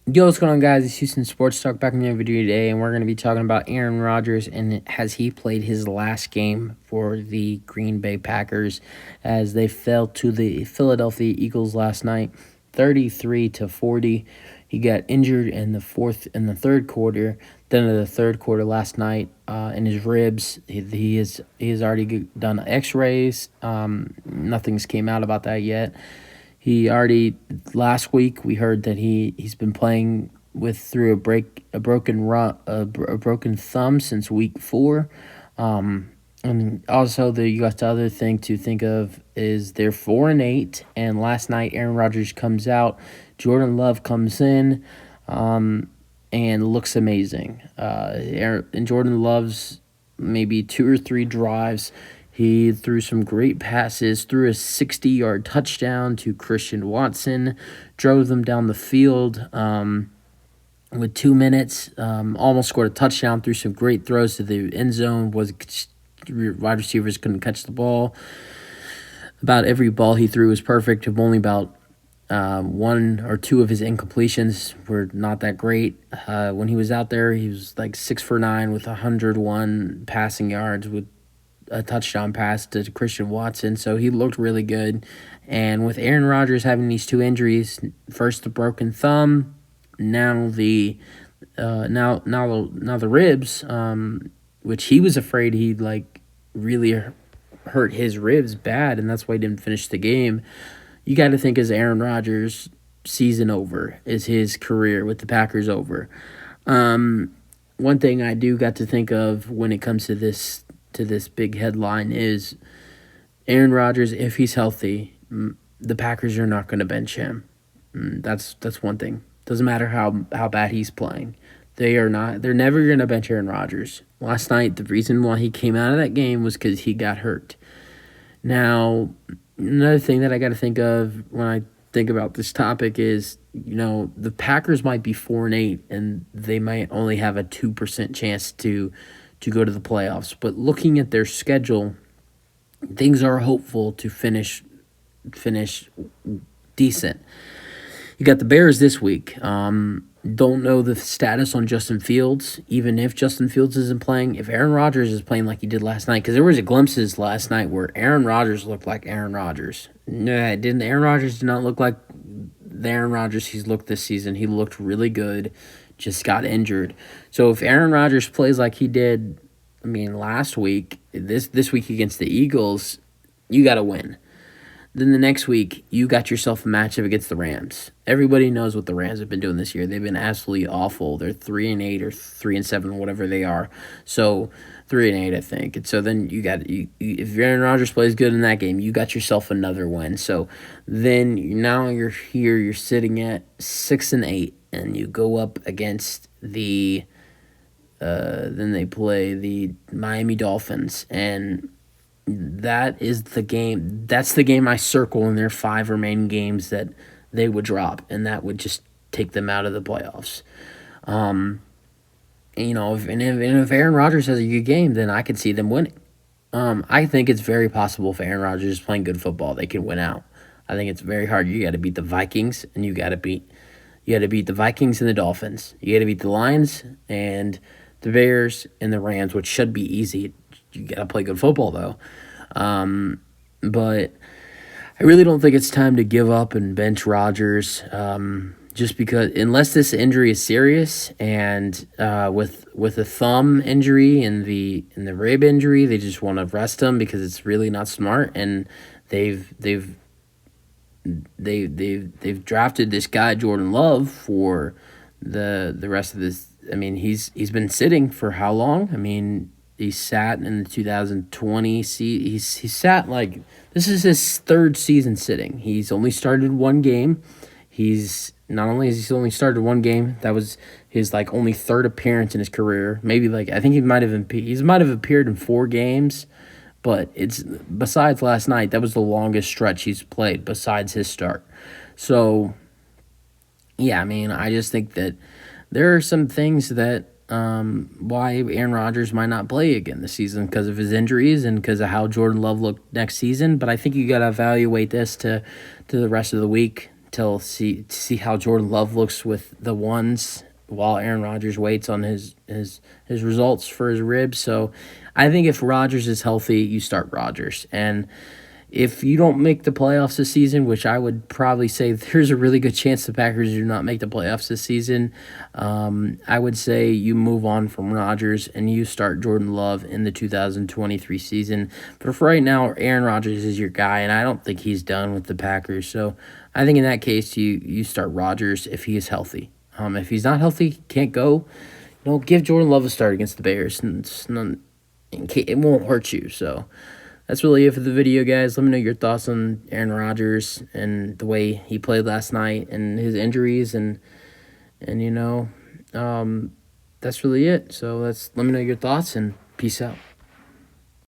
Yo, what's going on, guys? It's Houston Sports Talk back in the video today, and we're going to be talking about Aaron Rodgers and has he played his last game for the Green Bay Packers as they fell to the Philadelphia Eagles last night, 33-40. He got injured in the third quarter. Then in the third quarter last night, in his ribs, he has already done X-rays. Nothing's came out about that yet. He already last week we heard that he's been playing with through a broken thumb since week 4. And also you got the other thing to think of is they're 4-8, and last night Aaron Rodgers comes out, Jordan Love comes in, and looks amazing. And Jordan Love's maybe 2 or 3 drives. He threw some great passes, threw a 60-yard touchdown to Christian Watson, drove them down the field with 2 minutes, almost scored a touchdown, threw some great throws to the end zone. Wide receivers couldn't catch the ball. About every ball he threw was perfect. Only about 1 or 2 of his incompletions were not that great. When he was out there, he was like 6 for 9 with 101 passing yards with a touchdown pass to Christian Watson, so he looked really good. And with Aaron Rodgers having these 2 injuries, first the broken thumb, now the now the ribs, which he was afraid he'd like really hurt his ribs bad, and that's why he didn't finish the game. You got to think as Aaron Rodgers' season over, is his career with the Packers over. One thing I do got to think of when it comes to this big headline is Aaron Rodgers, if he's healthy, the Packers are not going to bench him. That's one thing. Doesn't matter how bad he's playing. They're never going to bench Aaron Rodgers. Last night, the reason why he came out of that game was because he got hurt. Now, another thing that I got to think of when I think about this topic is, the Packers might be 4-8, and they might only have a 2% chance to go to the playoffs. But looking at their schedule, things are hopeful to finish decent. You got the Bears this week. Don't know the status on Justin Fields, even if Justin Fields isn't playing. If Aaron Rodgers is playing like he did last night, because there was glimpses last night where Aaron Rodgers looked like Aaron Rodgers. No, it didn't. Aaron Rodgers did not look like the Aaron Rodgers he's looked this season. He looked really good, just got injured. So if Aaron Rodgers plays like he did, last week, this week against the Eagles, you got to win. Then the next week, you got yourself a matchup against the Rams. Everybody knows what the Rams have been doing this year. They've been absolutely awful. They're 3-8 or 3-7, whatever they are. So 3-8, I think. And so then if Aaron Rodgers plays good in that game, you got yourself another win. So then now you're here. You're sitting at 6-8, and you go up against the. Then they play the Miami Dolphins, and that is the game. That's the game I circle in their 5 remaining games that they would drop, and that would just take them out of the playoffs. If Aaron Rodgers has a good game, then I could see them winning. I think it's very possible if Aaron Rodgers is playing good football, they can win out. I think it's very hard. You got to beat the Vikings, and you got to beat the Vikings and the Dolphins. You got to beat the Lions and the Bears and the Rams, which should be easy. You got to play good football, though. But I really don't think it's time to give up and bench Rodgers, just because unless this injury is serious, and with a thumb injury and the rib injury, they just want to rest him because it's really not smart. And they've drafted this guy Jordan Love for the rest of this. He's been sitting for how long? He sat in the 2020 He sat like this is his 3rd season sitting. He's only started 1 game. He's only started 1 game. That was his only 3rd appearance in his career. Maybe I think he might have appeared in 4 games, but it's besides last night, that was the longest stretch he's played besides his start. So yeah, I just think that there are some things that why Aaron Rodgers might not play again this season because of his injuries and because of how Jordan Love looked next season. But I think you got to evaluate this to the rest of the week till see how Jordan Love looks with the ones while Aaron Rodgers waits on his results for his ribs. So I think if Rodgers is healthy, you start Rodgers. And if you don't make the playoffs this season, which I would probably say there's a really good chance the Packers do not make the playoffs this season, I would say you move on from Rodgers and you start Jordan Love in the 2023 season. But for right now, Aaron Rodgers is your guy, and I don't think he's done with the Packers. So I think in that case, you start Rodgers if he is healthy. If he's not healthy, can't go, give Jordan Love a start against the Bears. And it won't hurt you. So that's really it for the video, guys. Let me know your thoughts on Aaron Rodgers and the way he played last night and his injuries, and that's really it. So let me know your thoughts, and peace out.